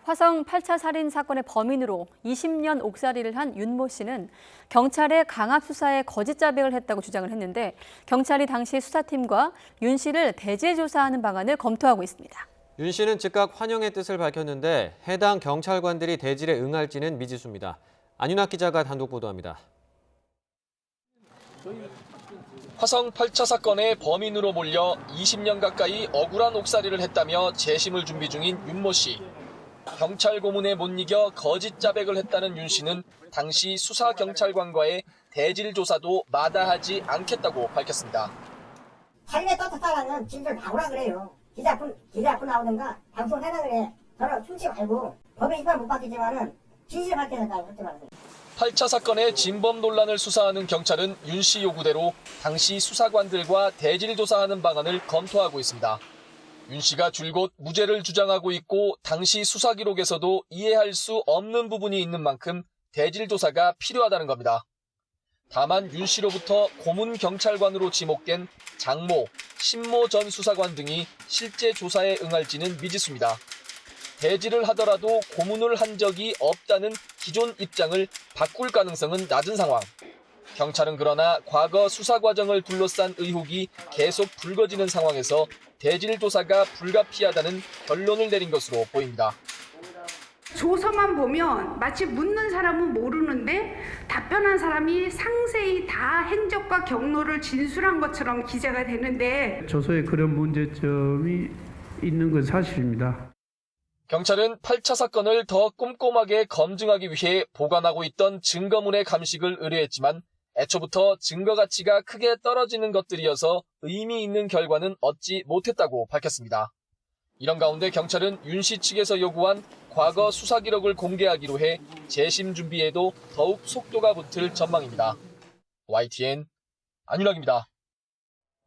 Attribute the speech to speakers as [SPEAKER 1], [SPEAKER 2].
[SPEAKER 1] 화성 8차 살인 사건의 범인으로 20년 옥살이를 한 윤모 씨는 경찰의 강압 수사에 거짓 자백을 했다고 주장을 했는데 경찰이 당시 수사팀과 윤 씨를 대제 조사하는 방안을 검토하고 있습니다.
[SPEAKER 2] 윤 씨는 즉각 환영의 뜻을 밝혔는데 해당 경찰관들이 대질에 응할지는 미지수입니다. 안윤학 기자가 단독 보도합니다.
[SPEAKER 3] 화성 8차 사건의 범인으로 몰려 20년 가까이 억울한 옥살이를 했다며 재심을 준비 중인 윤모 씨. 경찰 고문에 못 이겨 거짓 자백을 했다는 윤 씨는 당시 수사 경찰관과의 대질 조사도 마다하지 않겠다고 밝혔습니다.
[SPEAKER 4] 삶에 떳떳하다면 진술 나오라 그래요. 기자 앞으로 나오든가 방송해라 그래. 저는 훔치 말고 법에 이빨 못 받겠지만은 진실 밝혀서까지 하지 마세요.
[SPEAKER 3] 8차 사건의 진범 논란을 수사하는 경찰은 윤 씨 요구대로 당시 수사관들과 대질 조사하는 방안을 검토하고 있습니다. 윤 씨가 줄곧 무죄를 주장하고 있고 당시 수사 기록에서도 이해할 수 없는 부분이 있는 만큼 대질 조사가 필요하다는 겁니다. 다만 윤 씨로부터 고문 경찰관으로 지목된 장모, 신모 전 수사관 등이 실제 조사에 응할지는 미지수입니다. 대질을 하더라도 고문을 한 적이 없다는 기존 입장을 바꿀 가능성은 낮은 상황. 경찰은 그러나 과거 수사 과정을 둘러싼 의혹이 계속 불거지는 상황에서 대질 조사가 불가피하다는 결론을 내린 것으로 보입니다.
[SPEAKER 5] 조서만 보면 마치 묻는 사람은 모르는데 답변한 사람이 상세히 다 행적과 경로를 진술한 것처럼 기재가 되는데
[SPEAKER 6] 조서에 그런 문제점이 있는 건 사실입니다.
[SPEAKER 3] 경찰은 8차 사건을 더 꼼꼼하게 검증하기 위해 보관하고 있던 증거물의 감식을 의뢰했지만 애초부터 증거 가치가 크게 떨어지는 것들이어서 의미 있는 결과는 얻지 못했다고 밝혔습니다. 이런 가운데 경찰은 윤 씨 측에서 요구한 과거 수사 기록을 공개하기로 해 재심 준비에도 더욱 속도가 붙을 전망입니다. YTN 안윤학입니다.